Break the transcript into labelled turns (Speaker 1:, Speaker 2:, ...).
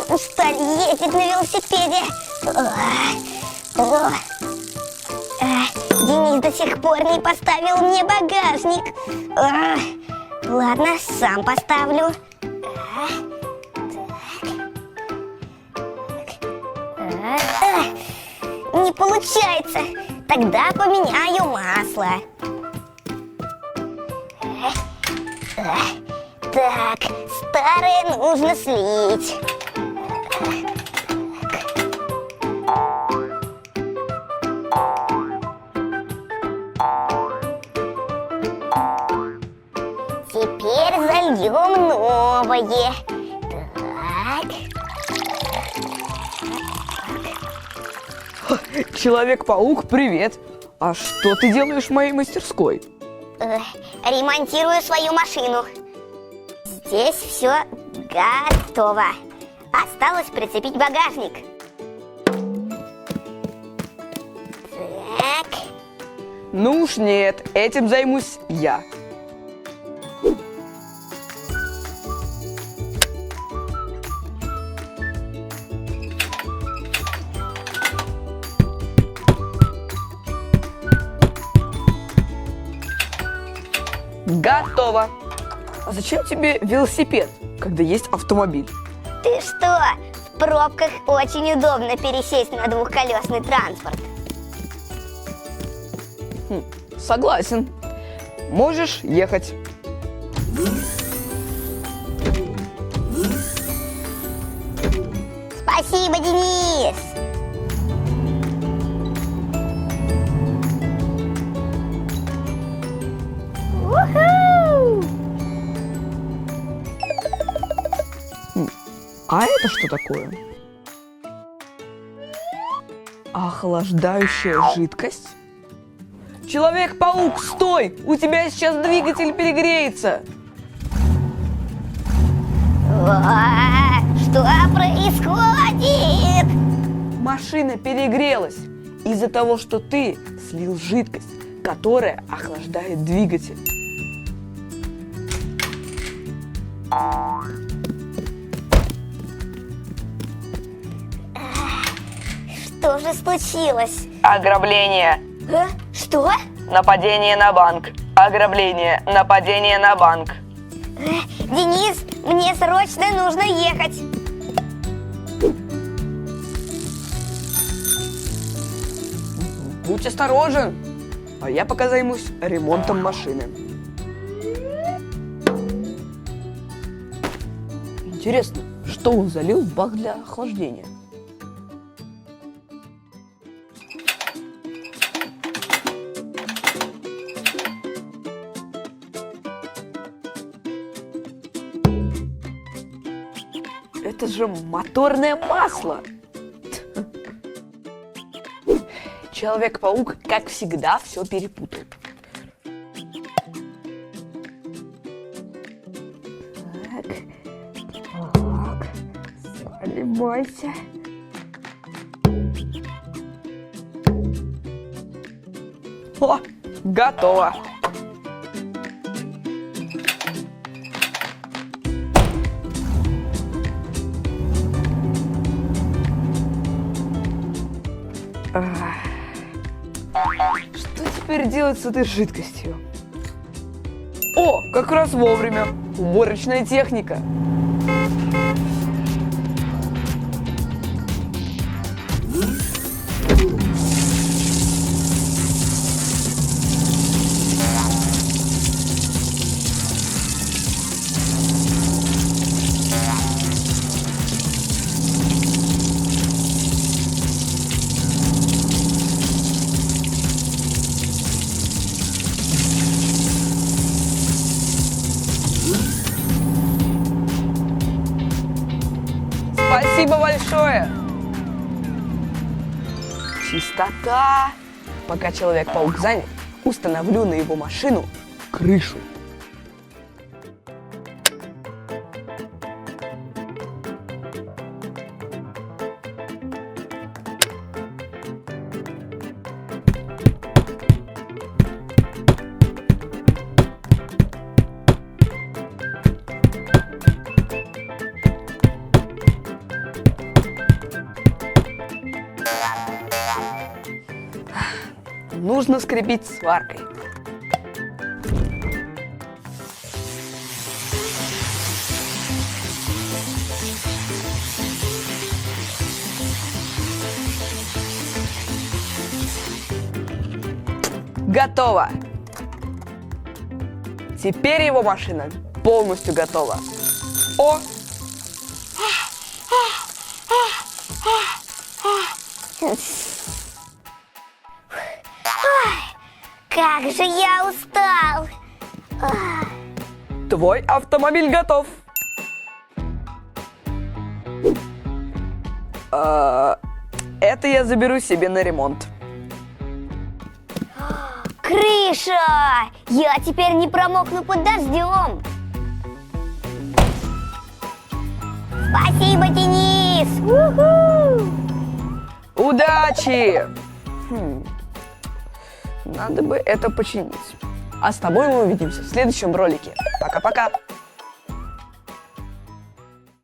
Speaker 1: устали ездить на велосипеде. Денис до сих пор не поставил мне багажник. Ладно, сам поставлю. Не получается. Тогда поменяю масло. Так, старое нужно слить. Теперь зальем новое. Так.
Speaker 2: Человек-паук, привет! А что ты делаешь в моей мастерской?
Speaker 1: Ремонтирую свою машину. Здесь все готово. Осталось прицепить багажник. Так.
Speaker 2: Ну уж нет, этим займусь я. Готово! А зачем тебе велосипед, когда есть автомобиль?
Speaker 1: Ты что? В пробках очень удобно пересесть на двухколесный транспорт.
Speaker 2: Согласен. Можешь ехать.
Speaker 1: Спасибо, Денис! Уху!
Speaker 2: А это что такое? Охлаждающая жидкость? Человек-паук, стой! У тебя сейчас двигатель перегреется!
Speaker 1: Что происходит?
Speaker 2: Машина перегрелась из-за того, что ты слил жидкость, которая охлаждает двигатель.
Speaker 1: Что же случилось?
Speaker 2: Ограбление.
Speaker 1: Что?
Speaker 2: Нападение на банк. Ограбление. Нападение на банк.
Speaker 1: Денис, мне срочно нужно ехать.
Speaker 2: Будь осторожен. А я пока займусь ремонтом машины. Интересно, что он залил в бак для охлаждения? Это же моторное масло! Человек-паук, как всегда, все перепутал. Так, заливайся. О, готово. Что теперь делать с этой жидкостью? О, как раз вовремя. Уборочная техника. Спасибо большое! Чистота! Пока Человек-паук занят, установлю на его машину крышу. нужно скрепить сваркой. Готово! Теперь его машина полностью готова. О!
Speaker 1: Как же я устал!
Speaker 2: Твой автомобиль готов. Это я заберу себе на ремонт.
Speaker 1: Крыша! Я теперь не промокну под дождем! Спасибо, Денис! У-ху!
Speaker 2: Удачи! Надо бы это починить. А с тобой мы увидимся в следующем ролике. Пока-пока!